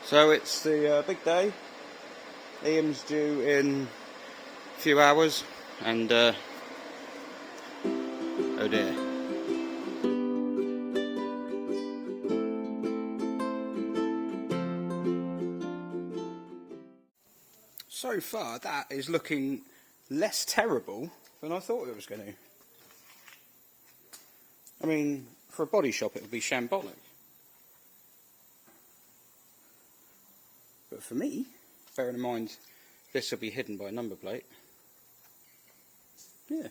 So it's the big day. Ian's due in a few hours, and oh dear. So far, that is looking less terrible than I thought it was going to. I mean, for a body shop, it would be shambolic. But for me, bearing in mind this will be hidden by a number plate. Yeah.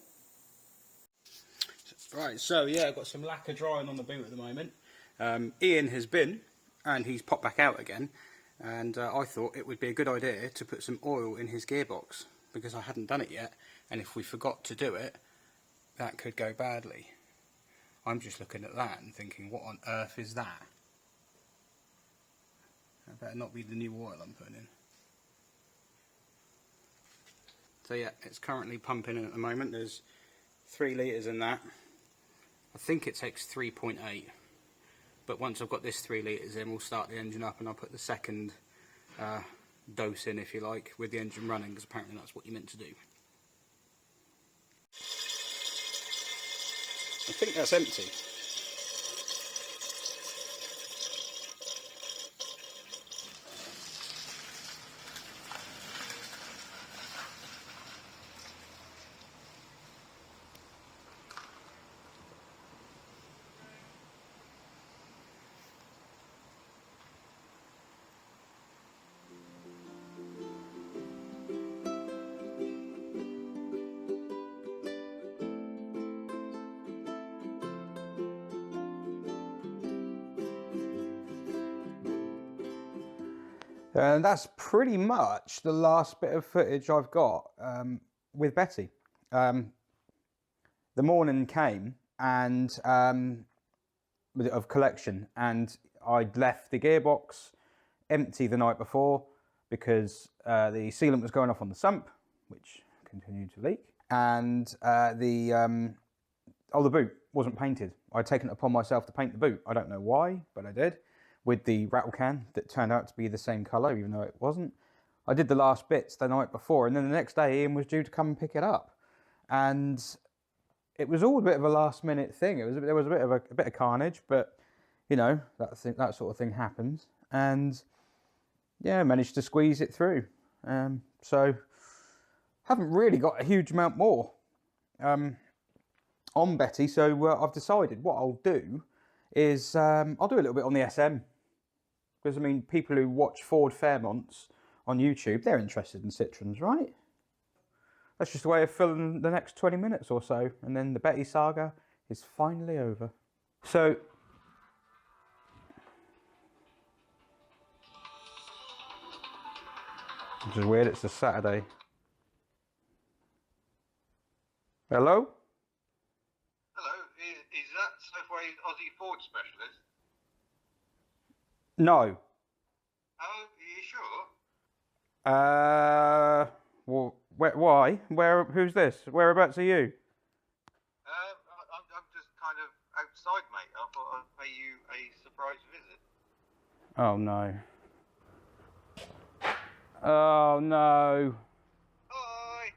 Right, so yeah, I've got some lacquer drying on the boot at the moment. Ian has been, and he's popped back out again. And I thought it would be a good idea to put some oil in his gearbox, because I hadn't done it yet, and if we forgot to do it, that could go badly. I'm just looking at that and thinking, what on earth is that? That better not be the new oil I'm putting in. So yeah, it's currently pumping in at the moment. There's 3 litres in that. I think it takes 3.8. But once I've got this 3 litres in, we'll start the engine up and I'll put the second dose in, if you like, with the engine running, because apparently that's what you're meant to do. I think that's empty. And that's pretty much the last bit of footage I've got with Betty. The morning came and of collection, and I'd left the gearbox empty the night before because the sealant was going off on the sump, which continued to leak, and the boot wasn't painted. I'd taken it upon myself to paint the boot. I don't know why, but I did, with the rattle can that turned out to be the same colour, even though it wasn't. I did the last bits the night before, and then the next day Ian was due to come and pick it up. And it was all a bit of a last minute thing. There was a bit of carnage, but you know, that sort of thing happens. And yeah, managed to squeeze it through. So haven't really got a huge amount more on Betty. So I've decided what I'll do is I'll do a little bit on the SM. Because, I mean, people who watch Ford Fairmonts on YouTube, they're interested in Citroens, right? That's just a way of filling the next 20 minutes or so. And then the Betty saga is finally over. So, which is weird, it's a Saturday. Hello? Hello, is that Safeway Aussie Ford specialist? No. Oh, are you sure? Well, why? Who's this? Whereabouts are you? I'm just kind of outside, mate. I thought I'd pay you a surprise visit. Oh no. Oh no. Hi!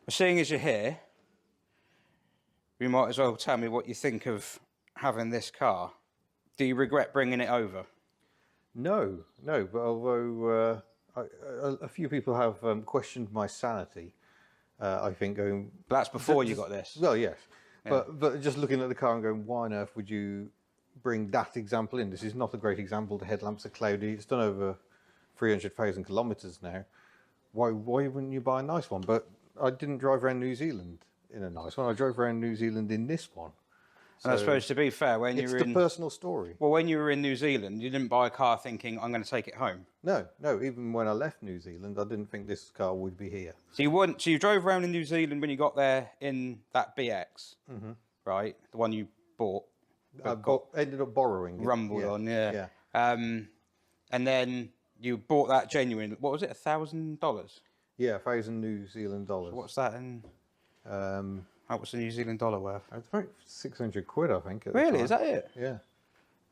Seeing as you're here, you might as well tell me what you think of having this car. Do you regret bringing it over? No, but although a few people have questioned my sanity, I think going... That's before you got this? Well, yes. Yeah. But just looking at the car and going, why on earth would you bring that example in? This is not a great example. The headlamps are cloudy. It's done over 300,000 kilometres now. Why wouldn't you buy a nice one? But I didn't drive around New Zealand in a nice one. I drove around New Zealand in this one. And I suppose, to be fair, when you were it's the personal story. Well, when you were in New Zealand, you didn't buy a car thinking, I'm going to take it home. No. Even when I left New Zealand, I didn't think this car would be here. So you drove around in New Zealand when you got there in that BX, right? The one you bought. I ended up borrowing it. Rumbled on, yeah. And then you bought that genuine. What was it? $1,000? Yeah, 1,000 New Zealand dollars. So what's that in? What's the New Zealand dollar worth? It's about 600 quid, I think. Really? Is that it? Yeah.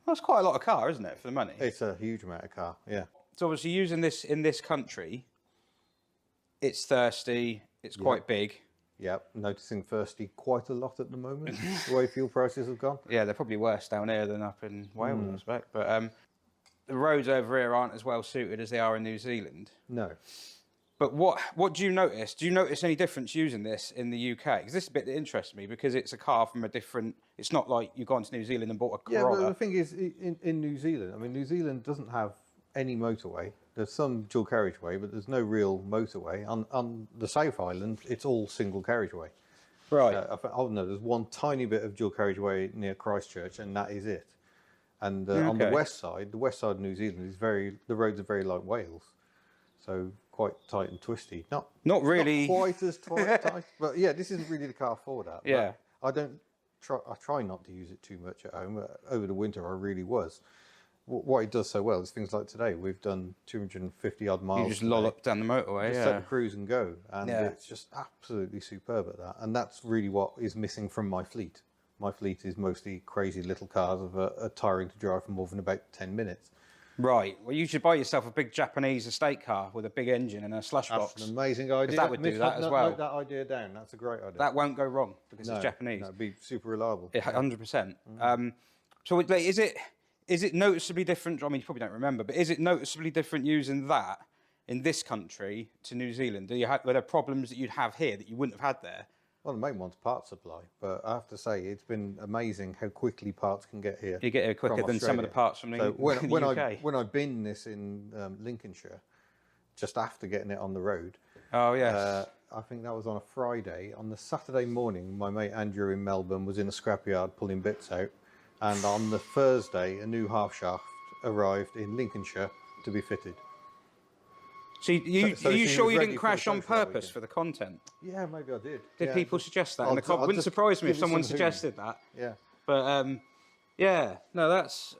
That's quite a lot of car, isn't it, for the money? It's a huge amount of car, yeah. So obviously using this in this country, it's thirsty, it's quite big. Yep, noticing thirsty quite a lot at the moment, the way fuel prices have gone. Yeah, they're probably worse down here than up in Wales, I expect. But the roads over here aren't as well suited as they are in New Zealand. No. But what do you notice? Do you notice any difference using this in the UK? Because this is a bit that interests me, because it's a car from a different... It's not like you've gone to New Zealand and bought a Corolla. Yeah, but the thing is, in New Zealand, I mean, New Zealand doesn't have any motorway. There's some dual carriageway, but there's no real motorway. On the South Island, it's all single carriageway. Right. Oh no, there's one tiny bit of dual carriageway near Christchurch, and that is it. And on the west side of New Zealand is the roads are very like Wales, so quite tight and twisty. Not really not quite as tight, but yeah, this isn't really the car for that. Yeah. But I try not to use it too much at home. Over the winter, I really was. What it does so well is things like today. We've done 250 odd miles. You just loll up down the motorway, just set the cruise and go, and it's just absolutely superb at that. And that's really what is missing from my fleet. My fleet is mostly crazy little cars of are tiring to drive for more than about 10 minutes. Right. Well, you should buy yourself a big Japanese estate car with a big engine and a slush box. That's an amazing idea. That would do that as well. Note that idea down. That's a great idea. That won't go wrong because it's Japanese. That'd be super reliable. Yeah, 100%. So is it noticeably different? I mean, you probably don't remember, but is it noticeably different using that in this country to New Zealand? Were there problems that you'd have here that you wouldn't have had there? Well, the main one's part supply, but I have to say it's been amazing how quickly parts can get here. You get here quicker than some of the parts from the UK. When I binned this in Lincolnshire, just after getting it on the road. Oh yes. I think that was on a Friday. On the Saturday morning, my mate Andrew in Melbourne was in a scrapyard pulling bits out, and on the Thursday, a new half shaft arrived in Lincolnshire to be fitted. So are you sure you didn't crash on purpose for the content? Yeah, maybe I did. Did people suggest that in the comments? Wouldn't surprise me if someone suggested that. Yeah. But yeah, no, that's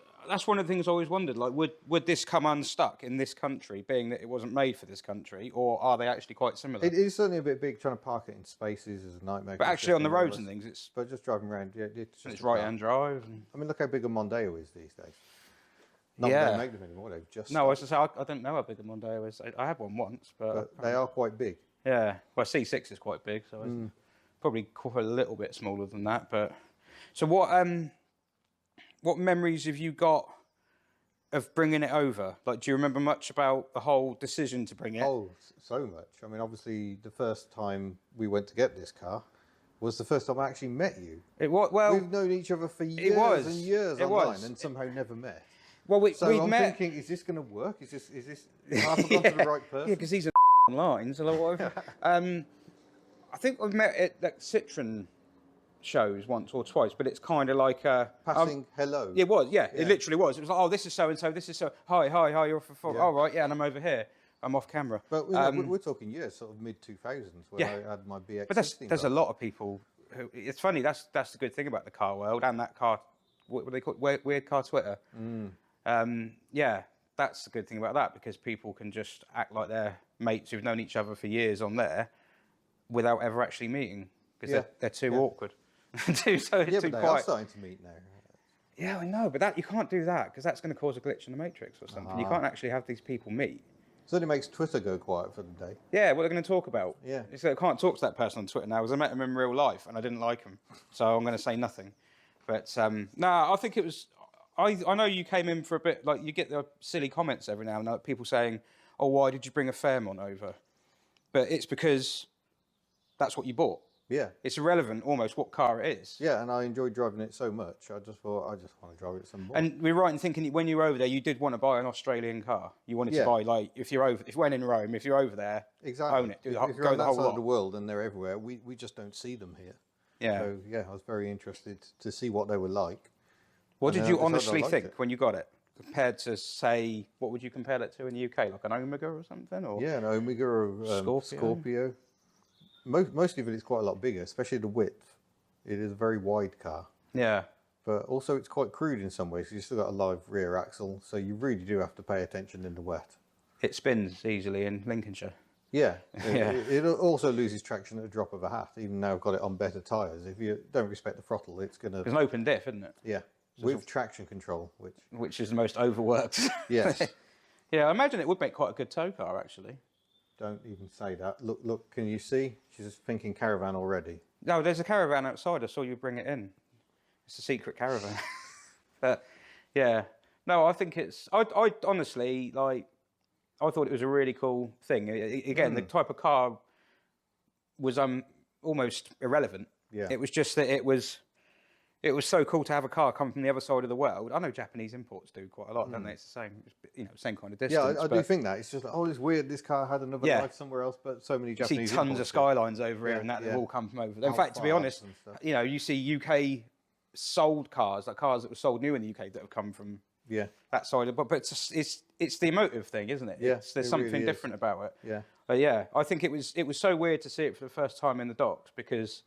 one of the things I always wondered. Like, would this come unstuck in this country, being that it wasn't made for this country, or are they actually quite similar? It is certainly a bit big. Trying to park it in spaces is a nightmare. But actually, on the roads and things, it's. But just driving around, yeah, it's right-hand drive. I mean, look how big a Mondeo is these days. Not that they make them anymore. They've just. No, I was to say I don't know how big a Mondeo is. I had one once, but they are quite big. Yeah, well, C6 is quite big, so it's probably quite a little bit smaller than that. But so what memories have you got of bringing it over? Like, do you remember much about the whole decision to bring it? Oh, so much. I mean, obviously, the first time we went to get this car was the first time I actually met you. It was, well, we've known each other for years and years online, and somehow never met. Well, I'm thinking, is this going to work? Is this? Have I gone to the right person? Yeah, because he's online. So I think we've met at like Citroen shows once or twice, but it's kind of like a passing hello. It was, yeah, it literally was. It was like, oh, this is so and so. This is so. Hi, you're for. Oh, right, yeah, and I'm over here. I'm off camera. But we're talking years, sort of mid 2000s, when I had my BX. But there's a lot of people who. It's funny. That's the good thing about the car world and that car. What do they call it? Weird car Twitter. Yeah, that's the good thing about that, because people can just act like they're mates who've known each other for years on there without ever actually meeting, because they're too awkward. But they are starting to meet now. Yeah, I know, but you can't do that, because that's going to cause a glitch in the matrix or something. You can't actually have these people meet. So it makes Twitter go quiet for the day. Yeah, what they're going to talk about. Yeah. So I can't talk to that person on Twitter now, because I met him in real life and I didn't like him, so I'm going to say nothing. But no, I think it was. I know you came in for a bit, like, you get the silly comments every now and then, people saying, oh, why did you bring a Fairmont over? But it's because that's what you bought. Yeah. It's irrelevant almost what car it is. Yeah, and I enjoyed driving it so much, I just thought, I just want to drive it some more. And we're right in thinking when you were over there, you did want to buy an Australian car. You wanted to buy, like, if you went in Rome, if you're over there, own it. If you're on that side of the world and they're everywhere, we just don't see them here. Yeah. So, yeah, I was very interested to see what they were like. What did you honestly think when you got it? Compared to, say, what would you compare that to in the UK? Like an Omega or something? Or yeah, an Omega or Scorpio. Mostly of it is quite a lot bigger, especially the width. It is a very wide car. Yeah. But also it's quite crude in some ways. You've still got a live rear axle, so you really do have to pay attention in the wet. It spins easily in Lincolnshire. Yeah. It also loses traction at the drop of a hat, even now I've got it on better tyres. If you don't respect the throttle, it's going to... It's an open diff, isn't it? Yeah. with traction control, which is the most overworked. yes. Yeah, I imagine it would make quite a good tow car, actually. Don't even say that. Look, can you see? She's thinking caravan already. No, there's a caravan outside. I saw you bring it in. It's a secret caravan. But yeah, no, I think it's. I honestly like. I thought it was a really cool thing. Again, the type of car was almost irrelevant. Yeah. It was just that it was so cool to have a car come from the other side of the world. I know Japanese imports do quite a lot, don't they? It's the same, same kind of distance. Yeah, I do think that. It's just like, oh, it's weird. This car had another life somewhere else, but so many Japanese you see tons of Skylines over here, and that they've all come from over there. In fact, to be honest, you see UK sold cars, like cars that were sold new in the UK that have come from that side. But it's the emotive thing, isn't it? Yeah, There's something really different about it. Yeah. But yeah, I think it was so weird to see it for the first time in the docks because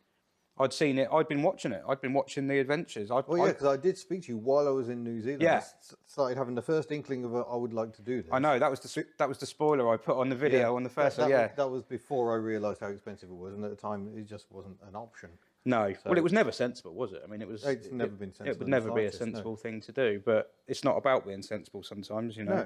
I'd seen it. I'd been watching it. I'd been watching the adventures. Because I did speak to you while I was in New Zealand. Yeah. I started having the first inkling of I would like to do this. I know that was the spoiler I put on the video on the first. That was before I realised how expensive it was, and at the time it just wasn't an option. No, well, it was never sensible, was it? I mean, It's never been sensible. It would never be a sensible thing to do, but it's not about being sensible. Sometimes, No.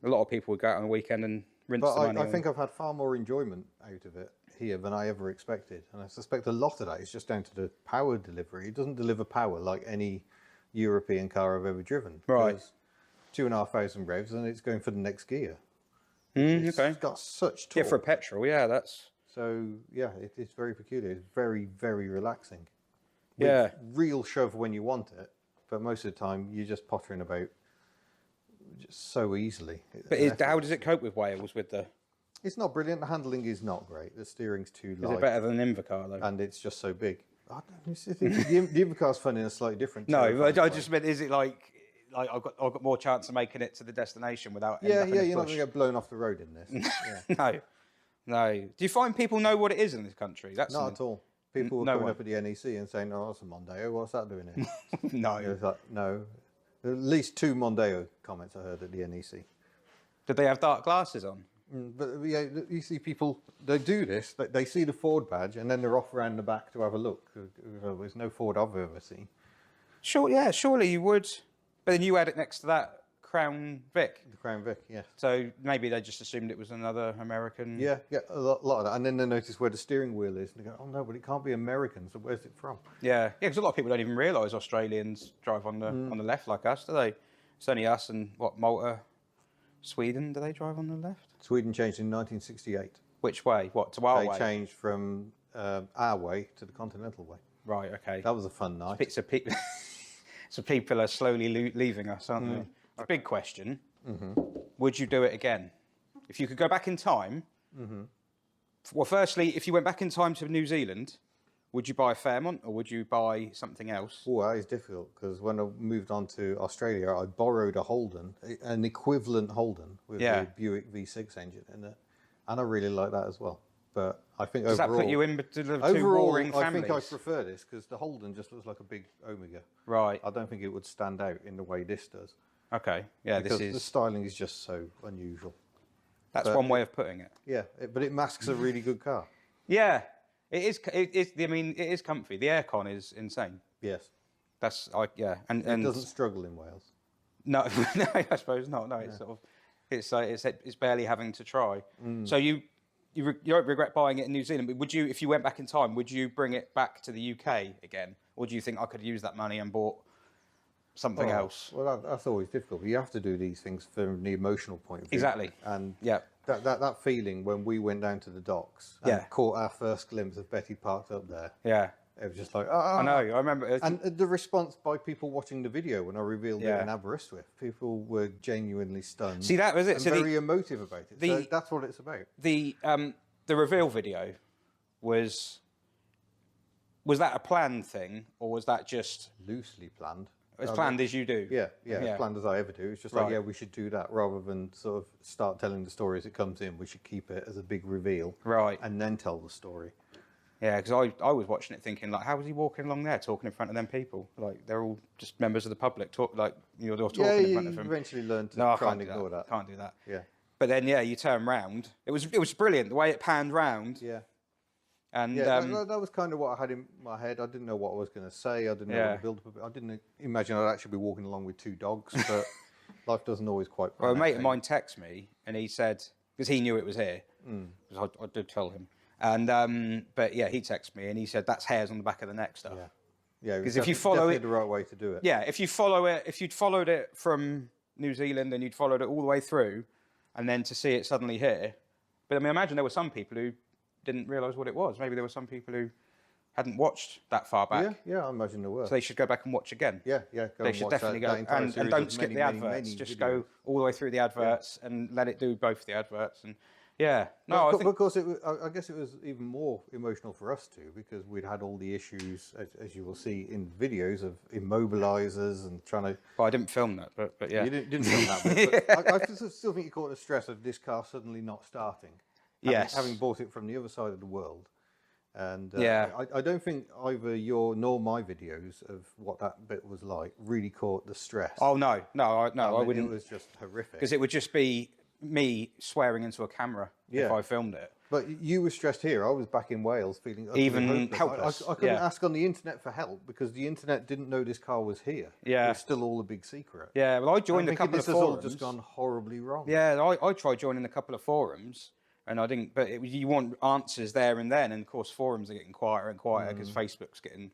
A lot of people would go out on a weekend and rinse the money. I think I've had far more enjoyment out of it here than I ever expected, and I suspect a lot of that is just down to the power delivery. It doesn't deliver power like any European car I've ever driven. Right. 2,500 revs, and it's going for the next gear. It's got such torque. Yeah, for a petrol, that's... So, yeah, it's very peculiar. It's very, very relaxing. Yeah. Real shove when you want it, but most of the time you're just pottering about just so easily. But how does it cope with Wales with the... It's not brilliant. The handling is not great. The steering's too light. Is it better than an Invacar, though? And it's just so big. The Invacar's fun in a slightly different... No, I just meant, is it like I've got more chance of making it to the destination without... Yeah, you're not going to get blown off the road in this. Yeah. No. Do you find people know what it is in this country? That's not at all. People were coming up at the NEC and saying, "Oh, that's a Mondeo. What's that doing here?" No. It was like, no. At least 2 Mondeo comments I heard at the NEC. Did they have dark glasses on? But yeah, you see people, they do this. They see the Ford badge and then they're off around the back to have a look. There's no Ford I've ever seen. Sure, yeah, surely you would. But then you had it next to that Crown Vic. The Crown Vic, yeah. So maybe they just assumed it was another American. Yeah, a lot of that. And then they notice where the steering wheel is, and they go, "Oh no, but it can't be American. So where's it from?" Yeah, because a lot of people don't even realise Australians drive on the left like us, do they? It's only us and Malta, Sweden. Do they drive on the left? Sweden changed in 1968. Which way? What, to our way? They changed from our way to the continental way. Right. Okay. That was a fun night. So people are slowly leaving us, aren't they? The big question, would you do it again? If you could go back in time, well, firstly, if you went back in time to New Zealand, would you buy a Fairmont or would you buy something else? Oh, that is difficult because when I moved on to Australia, I borrowed a Holden, an equivalent Holden with the Buick V6 engine in it. And I really like that as well. But I think Does overall... that put you in between the two warring families? I think I prefer this because the Holden just looks like a big Omega. Right. I don't think it would stand out in the way this does. Okay, yeah, because the styling is just so unusual. That's one way of putting it. Yeah, but it masks a really good car. Yeah, it is. I mean, it is comfy. The aircon is insane. Yes. That's and it doesn't struggle in Wales. No, no, I suppose not. No, it's sort of it's barely having to try. So you don't regret buying it in New Zealand, but would you, if you went back in time, would you bring it back to the UK again, or do you think I could use that money and bought something else? Well, that's always difficult. You have to do these things from the emotional point of view. Exactly. And that feeling when we went down to the docks and caught our first glimpse of Betty parked up there. Yeah. It was just like, I know, I remember. And the response by people watching the video when I revealed it in Aberystwyth, people were genuinely stunned. See, that was it. And very emotive about it. So that's what it's about. The reveal video was that a planned thing, or was that just loosely planned? As planned as you do. Yeah, as planned as I ever do. It's just like, we should do that rather than sort of start telling the story as it comes in. We should keep it as a big reveal, right, and then tell the story. Yeah, because I was watching it thinking, like, how was he walking along there talking in front of them people? Like, they're all just members of the public, you're talking in front of them. You eventually learn to try and ignore that. Can't do that. Yeah. But then, you turn round. It was brilliant, the way it panned round. Yeah. And Yeah, that was kind of what I had in my head. I didn't know what I was going to say. I didn't know what the build up. I didn't imagine I'd actually be walking along with 2 dogs, but life doesn't always quite. Well, a mate of mine texted me, and he said, because he knew it was here, because I did tell him. And but yeah, he texted me, and he said that's hairs on the back of the neck stuff. Yeah, because if you follow it, the right way to do it. Yeah, if you follow it, if you'd followed it from New Zealand and you'd followed it all the way through, and then to see it suddenly here. But I mean, imagine there were some people who didn't realise what it was. Maybe there were some people who hadn't watched that far back. Yeah, I imagine there were. So they should go back and watch again. Yeah. They should definitely go and don't skip the adverts. Just go all the way through the adverts and let it do both the adverts. And yeah, no, I think... Of course, I guess it was even more emotional for us too, because we'd had all the issues, as you will see in videos, of immobilizers and trying to... Well, I didn't film that, but yeah. You didn't film that bit, but I still think you caught the stress of this car suddenly not starting. Having bought it from the other side of the world. And I don't think either your nor my videos of what that bit was like really caught the stress. Oh, no, I wouldn't. It was just horrific. Because it would just be me swearing into a camera if I filmed it. But you were stressed here. I was back in Wales feeling even helpless. I couldn't ask on the internet for help because the internet didn't know this car was here. Yeah. It was still all a big secret. Yeah, well, I joined a couple of forums. This has all just gone horribly wrong. Yeah, I tried joining a couple of forums. And I didn't, but you want answers there and then. And of course, forums are getting quieter and quieter because Facebook's getting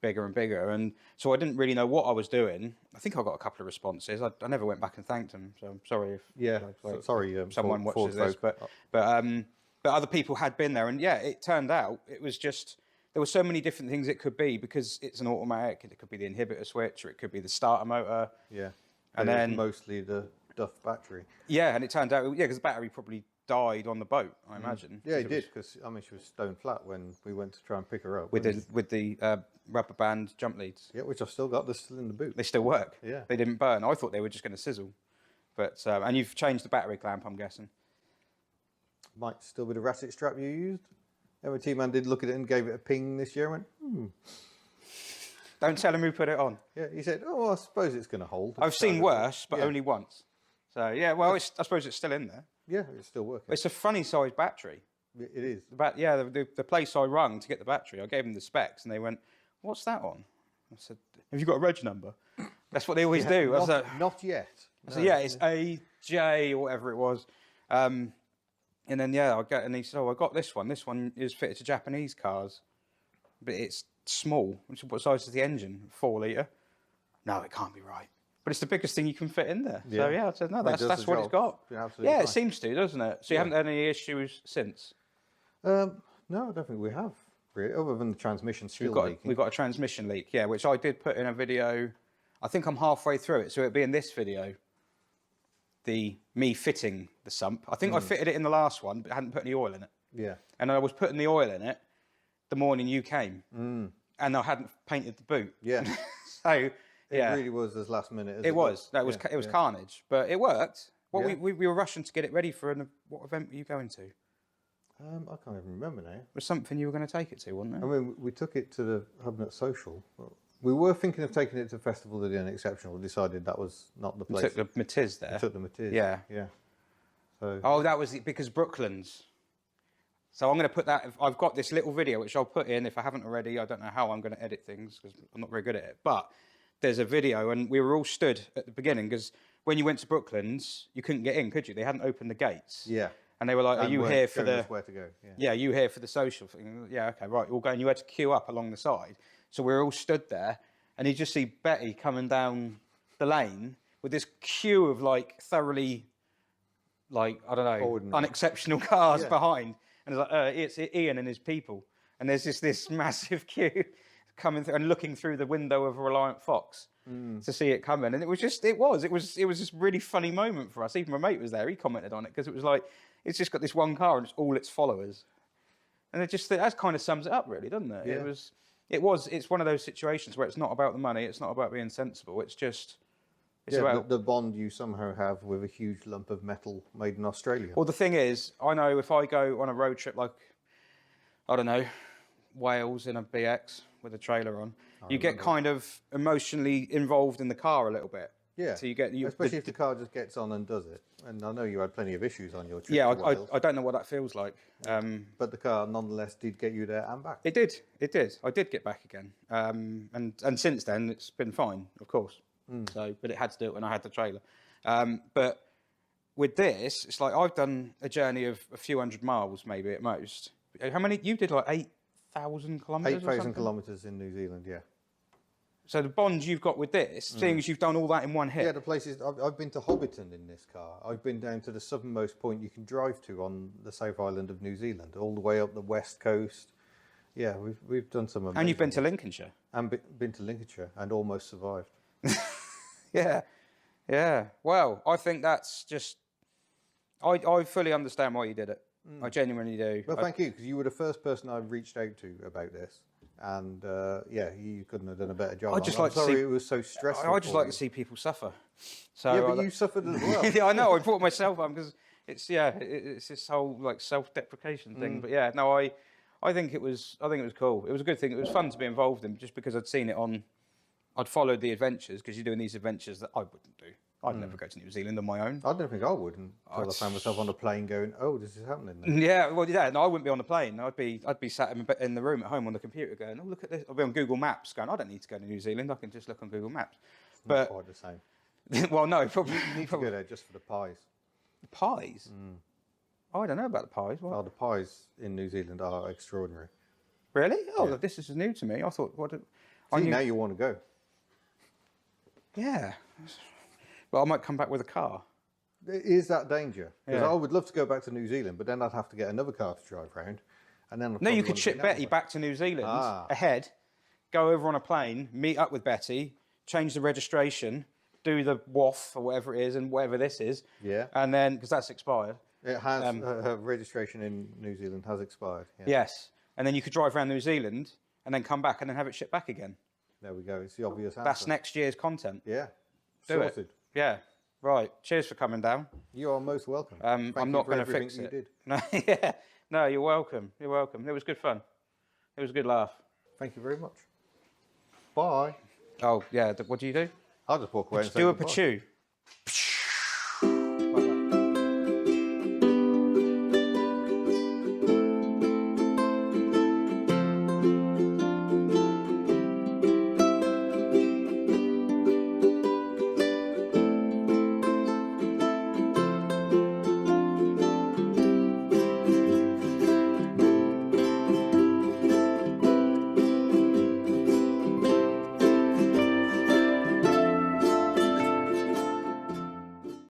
bigger and bigger. And so I didn't really know what I was doing. I think I got a couple of responses. I never went back and thanked them. So I'm sorry if sorry someone watches this. But other people had been there. And yeah, it turned out it was just, there were so many different things it could be because it's an automatic. It could be the inhibitor switch or it could be the starter motor. Yeah. And then mostly the Duff battery. Yeah, and it turned out, because the battery probably died on the boat, I imagine. Yeah, it did, because I mean she was stone flat when we went to try and pick her up. With the rubber band jump leads. Yeah, which I've still got. They're still in the boot. They still work. Yeah. They didn't burn. I thought they were just going to sizzle. But and you've changed the battery clamp, I'm guessing. Might still be the ratchet strap you used. MOT man did look at it and gave it a ping this year and went, Don't tell him who put it on. Yeah, he said, I suppose it's going to hold. I've seen worse, but only once. So yeah, well, I suppose it's still in there. Yeah, it's still working. It's a funny sized battery. It is. The place I rung to get the battery, I gave them the specs, and they went, "What's that on?" I said, "Have you got a reg number?" That's what they always do. Not yet. I said, "Yeah, it's AJ or whatever it was." And then and he said, "Oh, I got this one. This one is fitted to Japanese cars, but it's small." What size is the engine? 4 litre. No, it can't be right. But it's the biggest thing you can fit in there. Yeah. So yeah, I said, no, that's what it's got. Yeah, fine. It seems to, doesn't it? So you haven't had any issues since? No, I don't think we have, really, other than the transmission still leaking. We've got a transmission leak, yeah, which I did put in a video. I think I'm halfway through it, so it'll be in this video. Me fitting the sump. I think I fitted it in the last one, but I hadn't put any oil in it. Yeah. And I was putting the oil in it the morning you came. And I hadn't painted the boot. Yeah. So... It really was as last minute. It was carnage, but it worked. We were rushing to get it ready for what event were you going to? I can't even remember now. It was something you were going to take it to, wasn't it? I mean, we took it to the HubNut Social. We were thinking of taking it to Festival of the Unexceptional. We decided that was not the place. We took the Matiz there. We took the Matiz. Yeah. Yeah. So. Oh, that was because Brooklands. So I'm going to put that. I've got this little video which I'll put in if I haven't already. I don't know how I'm going to edit things because I'm not very good at it, but. There's a video, and we were all stood at the beginning because when you went to Brooklands, you couldn't get in, could you? They hadn't opened the gates. Yeah. And they were like, "Are you here for the?" Where to go? Yeah, you here for the social thing? Yeah, okay, right. We'll go, and you had to queue up along the side. So we were all stood there, and you just see Betty coming down the lane with this queue of thoroughly, I don't know, unexceptional cars behind, and it's Ian and his people, and there's just this massive queue. Coming through and looking through the window of a Reliant Fox to see it coming, and it was this really funny moment for us. Even my mate was there; he commented on it because it was like it's just got this one car and it's all its followers, and that kind of sums it up, really, doesn't it? Yeah. It's one of those situations where it's not about the money, it's not about being sensible. It's about the bond you somehow have with a huge lump of metal made in Australia. Well, the thing is, I know if I go on a road trip like I don't know, Wales in a BX. With a trailer on, you get kind of emotionally involved in the car a little bit. Yeah. So you get especially if the car just gets on and does it. And I know you had plenty of issues on your trip. Yeah, to Wales, I don't know what that feels like. but the car nonetheless did get you there and back. It did. It did. I did get back again. And since then it's been fine, of course. So, but it had to do it when I had the trailer. But with this, it's like I've done a journey of a few hundred miles, maybe at most. How many? You did like 8,000 kilometres. 8,000 kilometres in New Zealand, yeah. So the bond you've got with this, seeing as you've done all that in one hit. Yeah, the places I've been to Hobbiton in this car. I've been down to the southernmost point you can drive to on the South Island of New Zealand, all the way up the west coast. Yeah, we've done some amazing. And you've been to Lincolnshire. And been to Lincolnshire and almost survived. Yeah, yeah. Well, I think that's just. I fully understand why you did it. I genuinely do. Well, thank you, because you were the first person I reached out to about this. And yeah, you couldn't have done a better job. I just I'm like to sorry see, it was so stressful. I just like to see people suffer. So yeah, but you suffered as well. yeah, I know. I brought myself up because it's it's this whole like self-deprecation thing. But yeah, no, I think it was cool. It was a good thing. It was fun to be involved in, just because I'd seen it on. I'd followed the adventures, because you're doing these adventures that I wouldn't do. I'd never go to New Zealand on my own. I don't think I would until I found myself on a plane going, "Oh, this is happening." Then. Yeah, well, yeah. No, I wouldn't be on the plane. I'd be sat in the room at home on the computer going, "Oh, look at this." I'd be on Google Maps going, "I don't need to go to New Zealand. I can just look on Google Maps." Not quite the same. Well, no, probably. You need to go there just for the pies. Pies? Oh, I don't know about the pies. What? Oh, the pies in New Zealand are extraordinary. Really? Oh, Yeah. this is new to me. I thought, See, now you want to go. Yeah. But I might come back with a car. There is that danger. Because Yeah. I would love to go back to New Zealand, but then I'd have to get another car to drive around. And then No, you could ship Betty back to New Zealand ahead, go over on a plane, meet up with Betty, change the registration, do the WAF or whatever it is, and whatever this is. Yeah. And then, because that's expired. It has, her registration in New Zealand has expired. Yeah. Yes. And then you could drive around New Zealand and then come back and then have it shipped back again. There we go. It's the obvious answer. That's next year's content. Yeah. Do Sorted. it. Yeah. Right. Cheers for coming down. You are most welcome. I'm not going to fix it. You did. No, yeah. No, you're welcome. You're welcome. It was good fun. It was a good laugh. Thank you very much. Bye. Oh, yeah. What do you do? I'll just walk away and say Do a goodbye. pachu.